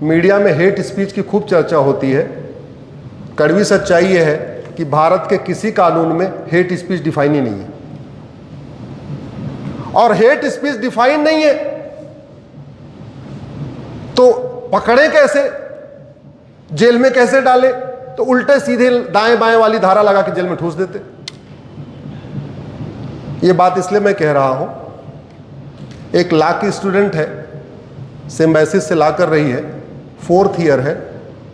Media में hate speech की खूब चर्चा होती है। कड़वी सच्चाई यह है कि भारत के किसी कानून में हेट स्पीच डिफाइन ही नहीं है, और हेट स्पीच डिफाइन नहीं है तो पकड़े कैसे, जेल में कैसे डाले? तो उल्टे सीधे दाएं बाएं वाली धारा लगा के जेल में ठूस देते। ये बात इसलिए मैं कह रहा हूं, एक लॉ की स्टूडेंट है, सिम्बायसिस से लॉ कर रही है, 4th ईयर है,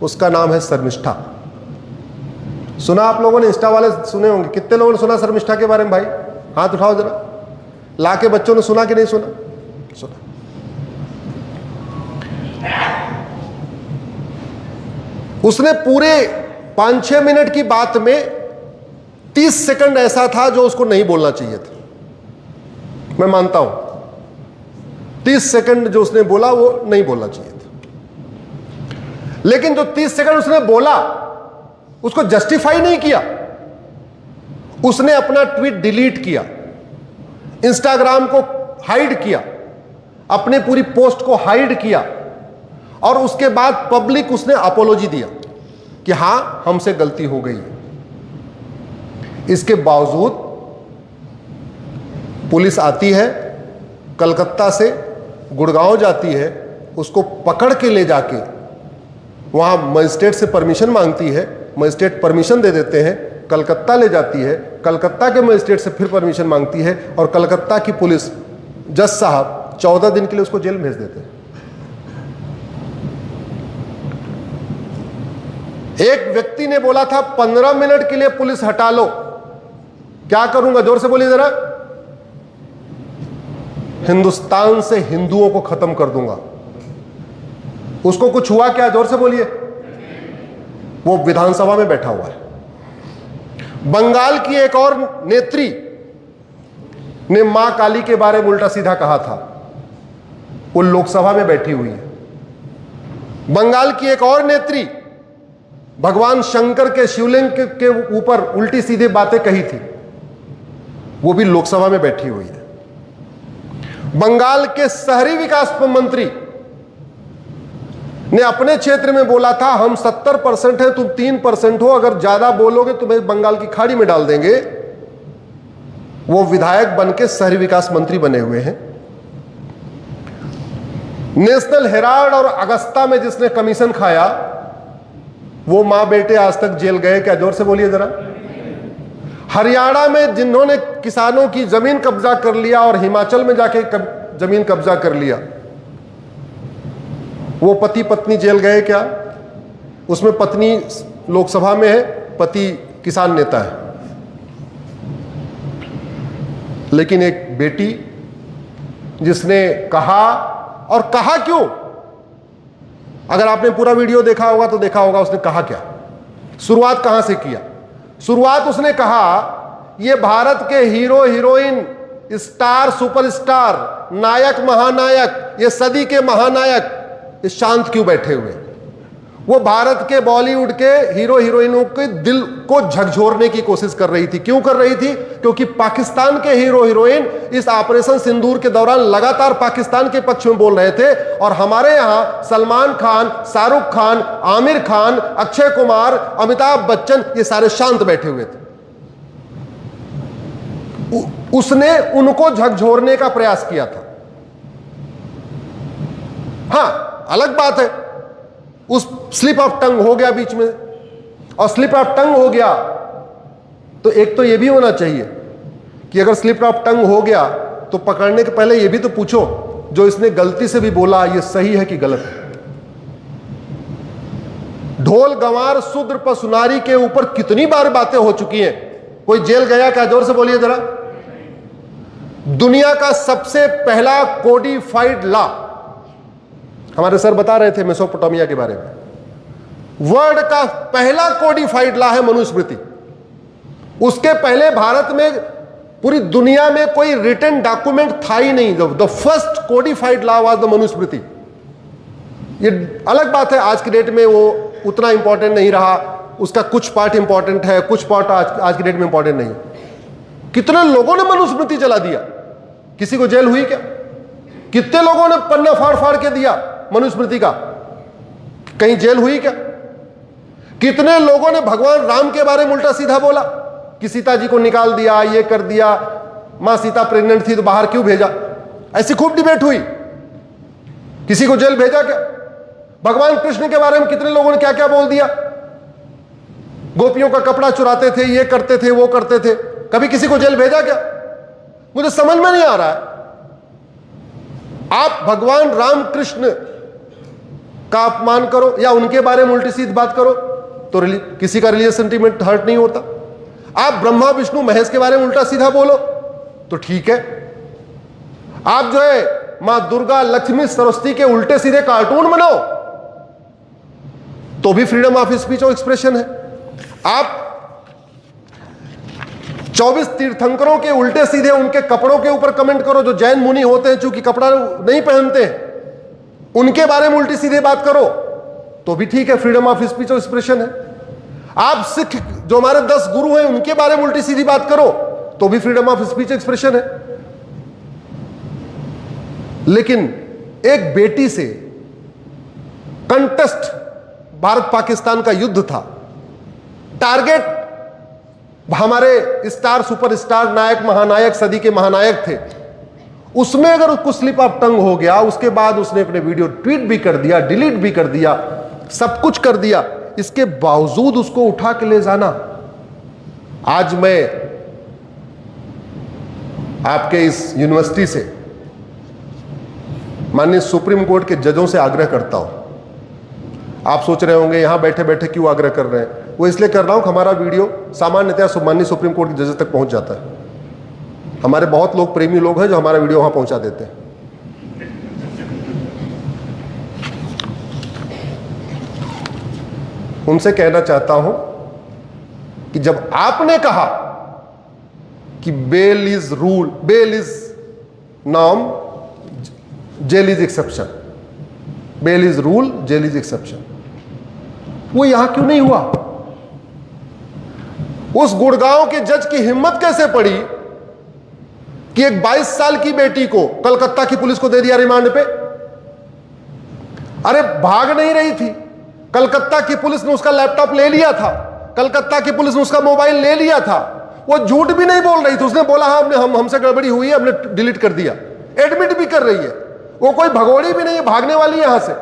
उसका नाम है शर्मिष्ठा। सुना आप लोगों ने? इंस्टा वाले सुने होंगे। कितने लोगों ने सुना शर्मिष्ठा के बारे में? भाई हाथ उठाओ जरा। लॉ के बच्चों ने सुना कि नहीं सुना? सुना। उसने पूरे 5-6 मिनट की बात में 30 सेकंड ऐसा था जो उसको नहीं बोलना चाहिए था। मैं मानता हूं 30 सेकंड जो उसने बोला वो नहीं बोलना चाहिए था, लेकिन जो 30 सेकंड उसने बोला उसको जस्टिफाई नहीं किया। उसने अपना ट्वीट डिलीट किया, इंस्टाग्राम को हाइड किया, अपने पूरी पोस्ट को हाइड किया, और उसके बाद पब्लिक उसने अपोलॉजी दिया कि हां हमसे गलती हो गई। इसके बावजूद पुलिस आती है, कलकत्ता से गुड़गांव जाती है, उसको पकड़ के ले जाके वहां मजिस्ट्रेट से परमिशन मांगती है, मजिस्ट्रेट परमिशन दे देते हैं, कलकत्ता ले जाती है, कलकत्ता के मजिस्ट्रेट से फिर परमिशन मांगती है, और कलकत्ता की पुलिस जज साहब 14 दिन के लिए उसको जेल भेज देते हैं। एक व्यक्ति ने बोला था 15 मिनट के लिए पुलिस हटा लो। क्या करूंगा? जोर से बोलिए जरा। हिंदुस्तान से हिंदुओं को खत्म कर दूंगा। उसको कुछ हुआ क्या? जोर से बोलिए। वो विधानसभा में बैठा हुआ है। बंगाल की एक और नेत्री ने मां काली के बारे में उल्टा सीधा कहा था, वो लोकसभा में बैठी हुई है। बंगाल की एक और नेत्री भगवान शंकर के शिवलिंग के ऊपर उल्टी सीधी बातें कही थी, वो भी लोकसभा में बैठी हुई है। बंगाल के शहरी विकास मंत्री ने अपने क्षेत्र में बोला था हम 70% हैं, तुम 3% हो, अगर ज्यादा बोलोगे तुम्हें बंगाल की खाड़ी में डाल देंगे। वो विधायक बन के शहरी विकास मंत्री बने हुए हैं। नेशनल हेराल्ड और अगस्ता में जिसने कमीशन खाया, वो मां बेटे आज तक जेल गए क्या? जोर से बोलिए जरा। हरियाणा में जिन्होंने किसानों की जमीन कब्जा कर लिया और हिमाचल में जाके जमीन कब्जा कर लिया, वो पति पत्नी जेल गए क्या? उसमें पत्नी लोकसभा में है, पति किसान नेता है, लेकिन एक बेटी जिसने कहा, और कहा क्यों? अगर आपने पूरा वीडियो देखा होगा तो देखा होगा उसने कहा क्या। शुरुआत कहां से किया? शुरुआत उसने कहा ये भारत के हीरो हीरोइन, स्टार सुपरस्टार, नायक महानायक, ये सदी के महानायक ये शांत क्यों बैठे हुए? वो भारत के बॉलीवुड के हीरो हीरोइनों के दिल को झकझोरने की कोशिश कर रही थी। क्यों कर रही थी? क्योंकि पाकिस्तान के हीरो हीरोइन इस ऑपरेशन सिंदूर के दौरान लगातार पाकिस्तान के पक्ष में बोल रहे थे, और हमारे यहां सलमान खान, शाहरुख खान, आमिर खान, अक्षय कुमार, अमिताभ बच्चन ये सारे शांत बैठे हुए थे। उसने उनको झकझोरने का प्रयास किया था। हां, अलग बात है उस स्लिप ऑफ टंग हो गया बीच में, और स्लिप ऑफ टंग हो गया तो एक तो यह भी होना चाहिए कि अगर स्लिप ऑफ टंग हो गया तो पकड़ने के पहले यह भी तो पूछो जो इसने गलती से भी बोला ये सही है कि गलत है। ढोल गंवार शूद्र पर सुनारी के ऊपर कितनी बार बातें हो चुकी हैं। कोई जेल गया क्या? जोर से बोलिए जरा। दुनिया का सबसे पहला कोडिफाइड लॉ, हमारे सर बता रहे थे मेसोपोटामिया के बारे में, वर्ल्ड का पहला कोडिफाइड लॉ है मनुस्मृति। उसके पहले भारत में पूरी दुनिया में कोई रिटन डॉक्यूमेंट था ही नहीं। The first codified law was the Manusmriti. ये अलग बात है आज की डेट में वो उतना इंपॉर्टेंट नहीं रहा, उसका कुछ पार्ट इंपॉर्टेंट है, कुछ पार्ट आज की डेट में इंपॉर्टेंट नहीं। कितने लोगों ने मनुस्मृति जला दिया? किसी को जेल हुई क्या? कितने लोगों ने पन्ना फाड़ फाड़ के दिया मनुस्मृति का? कहीं जेल हुई क्या? कितने लोगों ने भगवान राम के बारे में उल्टा सीधा बोला कि सीता जी को निकाल दिया, ये कर दिया, मां सीता प्रेग्नेंट थी तो बाहर क्यों भेजा? ऐसी खूब डिबेट हुई। किसी को जेल भेजा क्या? भगवान कृष्ण के बारे में कितने लोगों ने क्या क्या बोल दिया, गोपियों का कपड़ा चुराते थे, ये करते थे, वो करते थे। कभी किसी को जेल भेजा क्या? मुझे समझ में नहीं आ रहा है। आप भगवान राम कृष्ण का अपमान करो या उनके बारे में उल्टी सीधी बात करो तो किसी का रिलीजियस सेंटीमेंट हर्ट नहीं होता। आप ब्रह्मा विष्णु महेश के बारे में उल्टा सीधा बोलो तो ठीक है। आप जो है मां दुर्गा लक्ष्मी सरस्वती के उल्टे सीधे कार्टून बनाओ तो भी फ्रीडम ऑफ स्पीच और एक्सप्रेशन है। आप 24 तीर्थंकरों के उल्टे सीधे उनके कपड़ों के ऊपर कमेंट करो, जो जैन मुनि होते हैं चूंकि कपड़ा नहीं पहनते हैं उनके बारे में उल्टी सीधे बात करो तो भी ठीक है, फ्रीडम ऑफ स्पीच और एक्सप्रेशन है। आप सिख जो हमारे 10 गुरु हैं उनके बारे में उल्टी सीधी बात करो तो भी फ्रीडम ऑफ स्पीच एक्सप्रेशन है। लेकिन एक बेटी से कंटेस्ट, भारत पाकिस्तान का युद्ध था, टारगेट हमारे स्टार सुपरस्टार नायक महानायक सदी के महानायक थे, उसमें अगर उसको स्लिप ऑफ टंग हो गया, उसके बाद उसने अपने वीडियो ट्वीट भी कर दिया, डिलीट भी कर दिया, सब कुछ कर दिया, इसके बावजूद उसको उठा के ले जाना। आज मैं आपके इस यूनिवर्सिटी से माननीय सुप्रीम कोर्ट के जजों से आग्रह करता हूं। आप सोच रहे होंगे यहां बैठे बैठे क्यों आग्रह कर रहे हैं? वो इसलिए कर रहा हूं कि हमारा वीडियो सामान्यतः माननीय सुप्रीम कोर्ट के जजेस तक पहुंच जाता है। हमारे बहुत लोग प्रेमी लोग हैं जो हमारा वीडियो वहां पहुंचा देते हैं। उनसे कहना चाहता हूं कि जब आपने कहा कि bail is rule, bail is norm, jail is exception, bail is rule, jail is exception, वो यहां क्यों नहीं हुआ? उस गुड़गांव के जज की हिम्मत कैसे पड़ी कि एक 22 साल की बेटी को कलकत्ता की पुलिस को दे दिया रिमांड पे? अरे भाग नहीं रही थी, कलकत्ता की पुलिस ने उसका लैपटॉप ले लिया था, कलकत्ता की पुलिस ने उसका मोबाइल ले लिया था, वो झूठ भी नहीं बोल रही थी, उसने बोला हाँ हमसे गड़बड़ी हुई है, हमने डिलीट कर दिया, एडमिट भी कर रही है, वो कोई भगोड़ी भी नहीं है, भागने वाली है यहां से।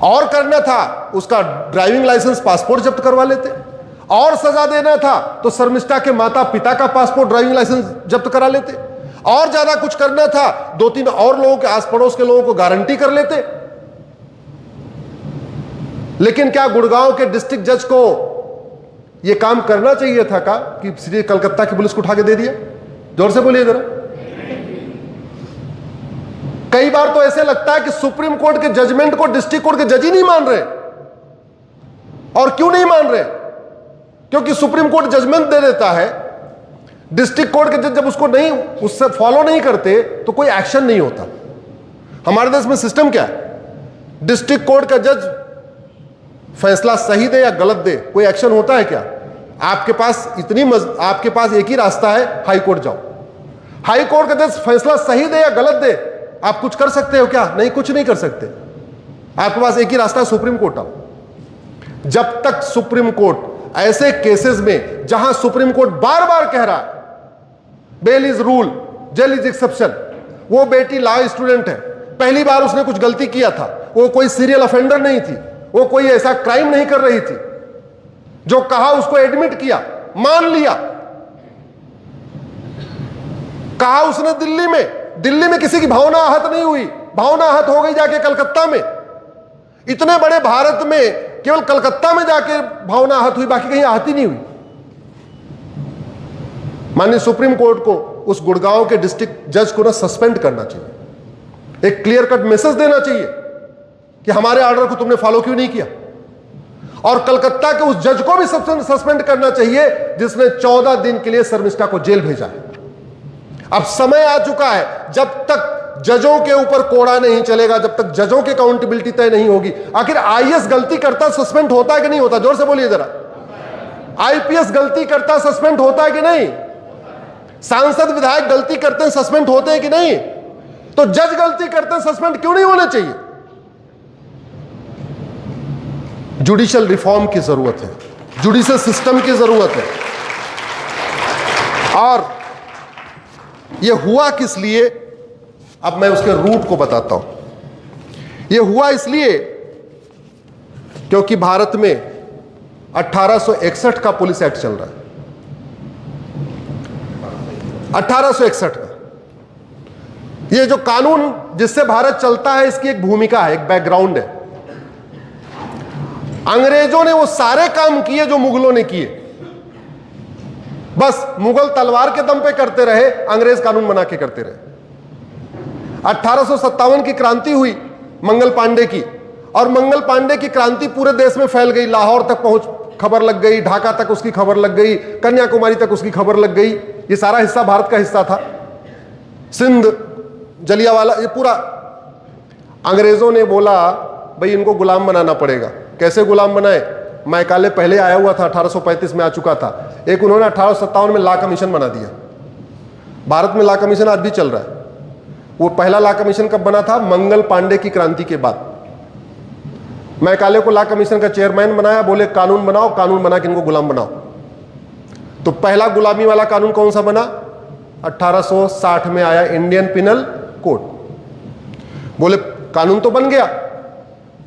और करना था उसका ड्राइविंग लाइसेंस पासपोर्ट जब्त करवा लेते, और सजा देना था तो शर्मिष्ठा के माता पिता का पासपोर्ट ड्राइविंग लाइसेंस जब्त करा लेते, और ज्यादा कुछ करना था 2-3 और लोगों के आस पड़ोस के लोगों को गारंटी कर लेते। लेकिन क्या गुड़गांव के डिस्ट्रिक्ट जज को यह काम करना चाहिए था का कि सीधे कलकत्ता की पुलिस को उठा के दे दिया? जोर से बोलिए जरा। कई बार तो ऐसे लगता है कि सुप्रीम कोर्ट के जजमेंट को डिस्ट्रिक्ट कोर्ट के जज ही नहीं मान रहे। और क्यों नहीं मान रहे? क्योंकि सुप्रीम कोर्ट जजमेंट दे देता है, डिस्ट्रिक्ट कोर्ट के जज जब उसको नहीं, उससे फॉलो नहीं करते तो कोई एक्शन नहीं होता। हमारे देश में सिस्टम क्या है? डिस्ट्रिक्ट कोर्ट का जज फैसला सही दे या गलत दे, कोई एक्शन होता है क्या? आपके पास एक ही रास्ता है, हाई कोर्ट जाओ। हाई कोर्ट का जज फैसला सही दे या गलत दे, आप कुछ कर सकते हो क्या? नहीं, कुछ नहीं कर सकते। आपके पास एक ही रास्ता है, सुप्रीम कोर्ट आओ। जब तक सुप्रीम कोर्ट ऐसे केसेस में जहां सुप्रीम कोर्ट बार बार कह रहा है bail is rule, jail is exception, वो बेटी लॉ स्टूडेंट है, पहली बार उसने कुछ गलती किया था, वो कोई सीरियल ऑफेंडर नहीं थी, वो कोई ऐसा क्राइम नहीं कर रही थी, जो कहा उसको एडमिट किया, मान लिया। कहा उसने दिल्ली में किसी की भावना आहत नहीं हुई, भावना आहत हो गई जाके कलकत्ता में। इतने बड़े भारत में केवल कलकत्ता में जाके भावना आहत हुई, बाकी कहीं आहत ही नहीं हुई। माननीय सुप्रीम कोर्ट को उस गुड़गांव के डिस्ट्रिक्ट जज को ना सस्पेंड करना चाहिए, एक क्लियर कट मैसेज देना चाहिए कि हमारे ऑर्डर को तुमने फॉलो क्यों नहीं किया। और कलकत्ता के उस जज को भी सस्पेंड करना चाहिए जिसने 14 दिन के लिए शर्मिष्ठा को जेल भेजा है। अब समय आ चुका है, जब तक जजों के ऊपर कोड़ा नहीं चलेगा, जब तक जजों की अकाउंटेबिलिटी तय नहीं होगी। आखिर आईएएस गलती करता सस्पेंड होता है कि नहीं होता? जोर से बोलिए जरा। आईपीएस गलती करता सस्पेंड होता है कि नहीं? सांसद विधायक गलती करते हैं सस्पेंड होते हैं कि नहीं? तो जज गलती करते हैं सस्पेंड क्यों नहीं होने चाहिए? जुडिशियल रिफॉर्म की जरूरत है, जुडिशियल सिस्टम की जरूरत है। और यह हुआ किस लिए, अब मैं उसके रूट को बताता हूं। यह हुआ इसलिए क्योंकि भारत में 1861 का पुलिस एक्ट चल रहा है, 1861 का। यह जो कानून जिससे भारत चलता है, इसकी एक भूमिका है, एक बैकग्राउंड है। अंग्रेजों ने वो सारे काम किए जो मुगलों ने किए, बस मुगल तलवार के दम पे करते रहे, अंग्रेज कानून बना के करते रहे। 1857 की क्रांति हुई मंगल पांडे की, और मंगल पांडे की क्रांति पूरे देश में फैल गई, लाहौर तक पहुंच खबर लग गई, ढाका तक उसकी खबर लग गई, कन्याकुमारी तक उसकी खबर लग गई। ये सारा हिस्सा भारत का हिस्सा था, सिंध, जलियांवाला, ये पूरा। अंग्रेजों ने बोला भाई इनको गुलाम बनाना पड़ेगा। कैसे गुलाम बनाए? मैकाले पहले आया हुआ था, 1835 में आ चुका था। एक उन्होंने 1857 में लॉ कमीशन बना दिया। भारत में लॉ कमीशन आज भी चल रहा है। वो पहला लॉ कमीशन कब बना था? मंगल पांडे की क्रांति के बाद। मैकाले को लॉ कमीशन का चेयरमैन बनाया, बोले कानून बनाओ, कानून बना के इनको गुलाम बनाओ। तो पहला गुलामी वाला कानून कौन सा बना? 1860 में आया इंडियन पिनल कोड। बोले कानून तो बन गया,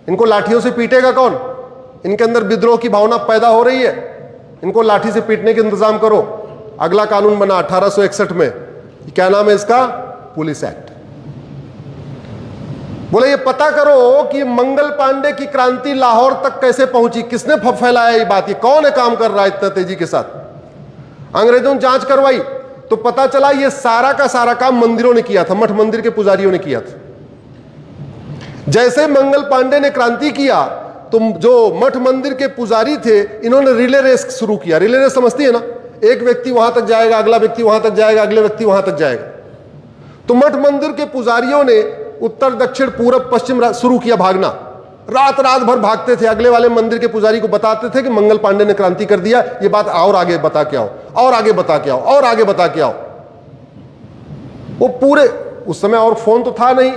इनको लाठियों से पीटेगा कौन? इनके अंदर विद्रोह की भावना पैदा हो रही है, इनको लाठी से पीटने का इंतजाम करो। अगला कानून बना 1861 में, क्या नाम है इसका? Police act. बोले ये पता करो कि मंगल पांडे की क्रांति लाहौर तक कैसे पहुंची, किसने फैलाया ये बात, ये कौन है काम कर रहा है इतना तेजी के साथ। अंग्रेजों ने जांच करवाई तो पता चला ये सारा का सारा काम मंदिरों ने किया था, मठ मंदिर के पुजारियों ने किया था। जैसे मंगल पांडे ने क्रांति किया तो जो मठ मंदिर के पुजारी थे, इन्होंने रिले रेस शुरू किया। रिले रेस समझती है ना? एक व्यक्ति वहां तक जाएगा, अगला व्यक्ति वहां तक जाएगा, अगले व्यक्ति वहां तक जाएगा। तो मठ मंदिर के पुजारियों ने उत्तर दक्षिण पूरब पश्चिम शुरू किया भागना। रात रात भर भागते थे, अगले वाले मंदिर के पुजारी को बताते थे कि मंगल पांडे ने क्रांति कर दिया, ये बात और आगे बता के आओ, और आगे बता के आओ, और आगे बता के आओ। वो पूरे, उस समय और फोन तो था नहीं,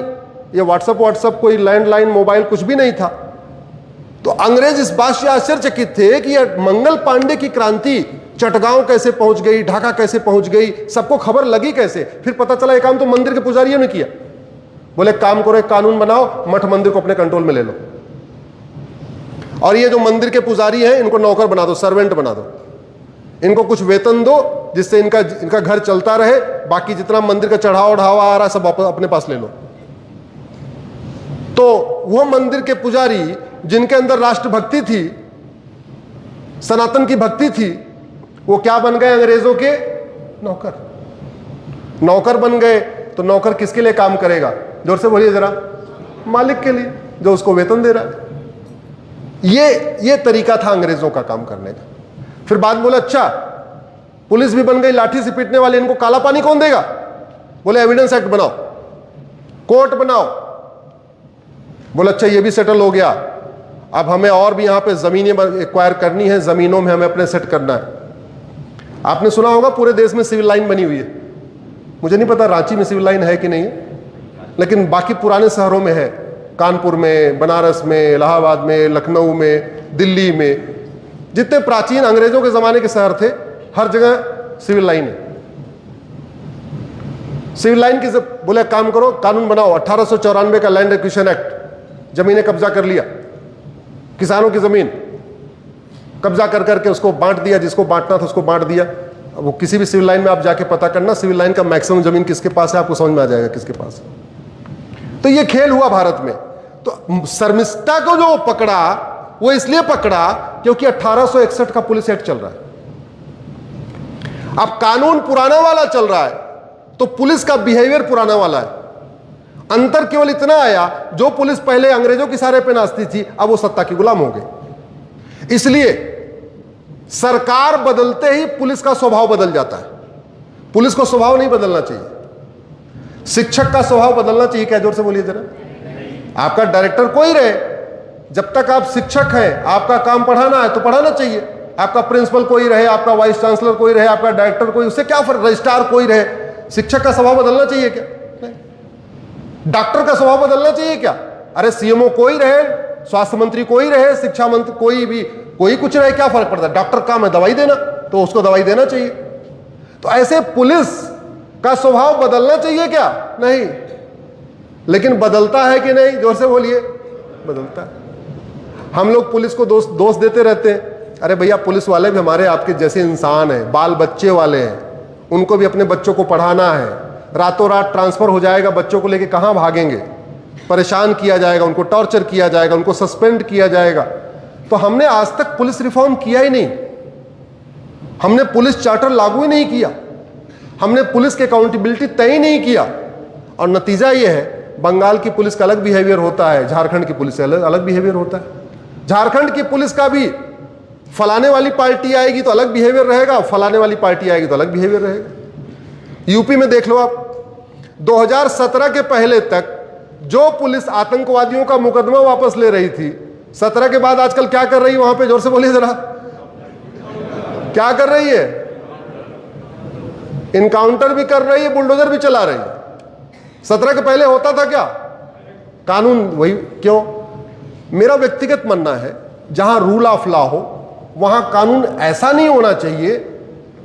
ये व्हाट्सएप कोई लैंडलाइन मोबाइल कुछ भी नहीं था। तो अंग्रेज इस बात से आश्चर्यचकित थे कि ये मंगल पांडे की क्रांति चटगांव कैसे पहुंच गई, ढाका कैसे पहुंच गई, सबको खबर लगी कैसे। फिर पता चला ये काम तो मंदिर के पुजारियों ने किया। बोले काम करो, एक कानून बनाओ, मठ मंदिर को अपने कंट्रोल में ले लो, और ये जो मंदिर के पुजारी हैं इनको नौकर बना दो, सर्वेंट बना दो, इनको कुछ वेतन दो जिससे इनका घर चलता रहे, बाकी जितना मंदिर का चढ़ावा ढावा आ रहा सब अपने पास ले लो। तो वो मंदिर के पुजारी जिनके अंदर राष्ट्रभक्ति थी, सनातन की भक्ति थी, वो क्या बन गए? अंग्रेजों के नौकर। नौकर बन गए तो नौकर किसके लिए काम करेगा? जोर से बोलिए जरा। मालिक के लिए, जो उसको वेतन दे रहा है। ये तरीका था अंग्रेजों का काम करने का। फिर बाद बोले अच्छा पुलिस भी बन गई, लाठी से पीटने वाले, इनको काला पानी कौन देगा? बोले एविडेंस एक्ट बनाओ, कोर्ट बनाओ। बोले अच्छा ये भी सेटल हो गया, अब हमें और भी यहां पे जमीनें एक्वायर करनी है, जमीनों में हमें अपने सेट करना है। आपने सुना होगा पूरे देश में सिविल लाइन बनी हुई है। मुझे नहीं पता रांची में सिविल लाइन है कि नहीं, लेकिन बाकी पुराने शहरों में है, कानपुर में, बनारस में, इलाहाबाद में, लखनऊ में, दिल्ली में, जितने प्राचीन अंग्रेजों के जमाने के शहर थे, हर जगह सिविल लाइन है। सिविल लाइन की बोले काम करो, कानून बनाओ। 1894 का लैंड एक्विजिशन एक्ट, जमीनें कब्जा कर लिया, किसानों की जमीन कब्जा कर करके उसको बांट दिया, जिसको बांटना था उसको बांट दिया। वो किसी भी सिविल लाइन में आप जाके पता करना, सिविल लाइन का मैक्सिमम जमीन किसके पास है, आपको समझ में आ जाएगा किसके पास है। तो ये खेल हुआ भारत में। तो शर्मिष्ठा को जो पकड़ा वो इसलिए पकड़ा क्योंकि 1861 का पुलिस एक्ट चल रहा है। अब कानून पुराना वाला चल रहा है तो पुलिस का बिहेवियर पुराना वाला है। अंतर केवल इतना आया, जो पुलिस पहले अंग्रेजों की सारे पे नाचती थी, अब वो सत्ता की गुलाम हो गई। इसलिए सरकार बदलते ही पुलिस का स्वभाव बदल जाता है। पुलिस को स्वभाव नहीं बदलना चाहिए, शिक्षक का स्वभाव बदलना चाहिए। क्या? जोर से बोलिए जरा। आपका डायरेक्टर कोई रहे, जब तक आप शिक्षक हैं, आपका काम पढ़ाना है तो पढ़ाना चाहिए। आपका प्रिंसिपल कोई रहे, आपका वाइस चांसलर कोई रहे, आपका डायरेक्टर कोई, उससे क्या फर्क, रजिस्ट्रार कोई रहे, शिक्षक का स्वभाव बदलना चाहिए क्या? नहीं। डॉक्टर का स्वभाव बदलना चाहिए क्या? अरे सीएमओ कोई रहे, स्वास्थ्य मंत्री कोई रहे, शिक्षा मंत्री कोई भी, कोई कुछ रहे, क्या फर्क पड़ता है? डॉक्टर का काम है दवाई देना, तो उसको दवाई देना चाहिए। तो ऐसे पुलिस का स्वभाव बदलना चाहिए क्या? नहीं। लेकिन बदलता है कि नहीं? जोर से बोलिए। बदलता है। हम लोग पुलिस को दोष देते रहते हैं। अरे भैया, पुलिस वाले भी हमारे आपके जैसे इंसान हैं, बाल बच्चे वाले हैं, उनको भी अपने बच्चों को पढ़ाना है। रातों रात ट्रांसफर हो जाएगा, बच्चों को लेके कहां भागेंगे? परेशान किया जाएगा, उनको टॉर्चर किया जाएगा, उनको सस्पेंड किया जाएगा। तो हमने आज तक पुलिस रिफॉर्म किया ही नहीं, हमने पुलिस चार्टर लागू ही नहीं किया, हमने पुलिस की अकाउंटेबिलिटी तय ही नहीं किया। और नतीजा यह है, बंगाल की पुलिस का अलग बिहेवियर होता है, झारखंड की पुलिस का अलग बिहेवियर होता है। झारखंड की पुलिस का भी फलाने वाली पार्टी आएगी तो अलग बिहेवियर रहेगा, फलाने वाली पार्टी आएगी तो अलग बिहेवियर रहेगा। यूपी में देख लो आप, 2017 के पहले तक जो पुलिस आतंकवादियों का मुकदमा वापस ले रही थी, 17 के बाद आजकल क्या कर रही है वहां पे? जोर से बोलिए जरा, क्या कर रही है? इनकाउंटर भी कर रही है, बुलडोजर भी चला रही है। 17 के पहले होता था क्या? कानून वही। क्यों? मेरा व्यक्तिगत मानना है, जहां रूल ऑफ लॉ हो वहां कानून ऐसा नहीं होना चाहिए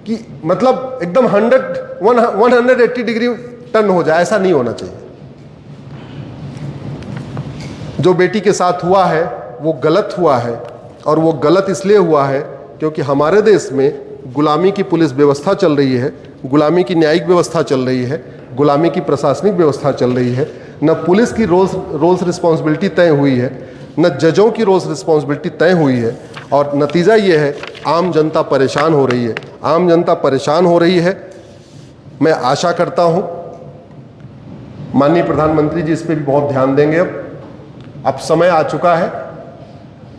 कि मतलब एकदम 180 डिग्री टर्न हो जाए, ऐसा नहीं होना चाहिए। जो बेटी के साथ हुआ है वो गलत हुआ है, और वो गलत इसलिए हुआ है क्योंकि हमारे देश में गुलामी की पुलिस व्यवस्था चल रही है, गुलामी की न्यायिक व्यवस्था चल रही है, गुलामी की प्रशासनिक व्यवस्था चल रही है। न पुलिस की रोल्स रिस्पॉन्सिबिलिटी तय हुई है, न जजों की रोल्स रिस्पॉन्सिबिलिटी तय हुई है, और नतीजा ये है आम जनता परेशान हो रही है। आम जनता परेशान हो रही है। मैं आशा करता हूं माननीय प्रधानमंत्री जी इस पर भी बहुत ध्यान देंगे। अब समय आ चुका है,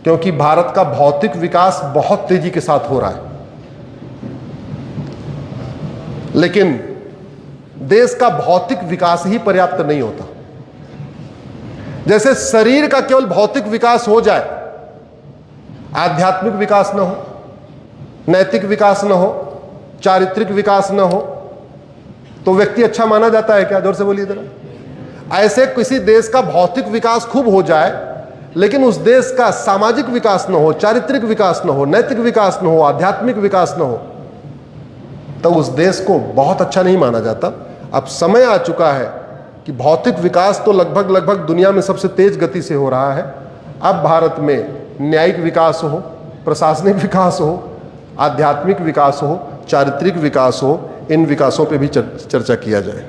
क्योंकि भारत का भौतिक विकास बहुत तेजी के साथ हो रहा है, लेकिन देश का भौतिक विकास ही पर्याप्त नहीं होता। जैसे शरीर का केवल भौतिक विकास हो जाए, आध्यात्मिक विकास न हो, नैतिक विकास न हो, चारित्रिक विकास न हो, तो व्यक्ति अच्छा माना जाता है क्या? जोर से बोलिए जरा। ऐसे किसी देश का भौतिक विकास खूब हो जाए, लेकिन उस देश का सामाजिक विकास न हो, चारित्रिक विकास न हो, नैतिक विकास न हो, आध्यात्मिक विकास न हो, तो उस देश को बहुत अच्छा नहीं माना जाता। अब समय आ चुका है कि भौतिक विकास तो लगभग दुनिया में सबसे तेज गति से हो रहा है। अब भारत में न्यायिक विकास हो, प्रशासनिक विकास हो, आध्यात्मिक विकास हो, चारित्रिक विकास हो, इन विकासों पे भी चर्चा किया जाए।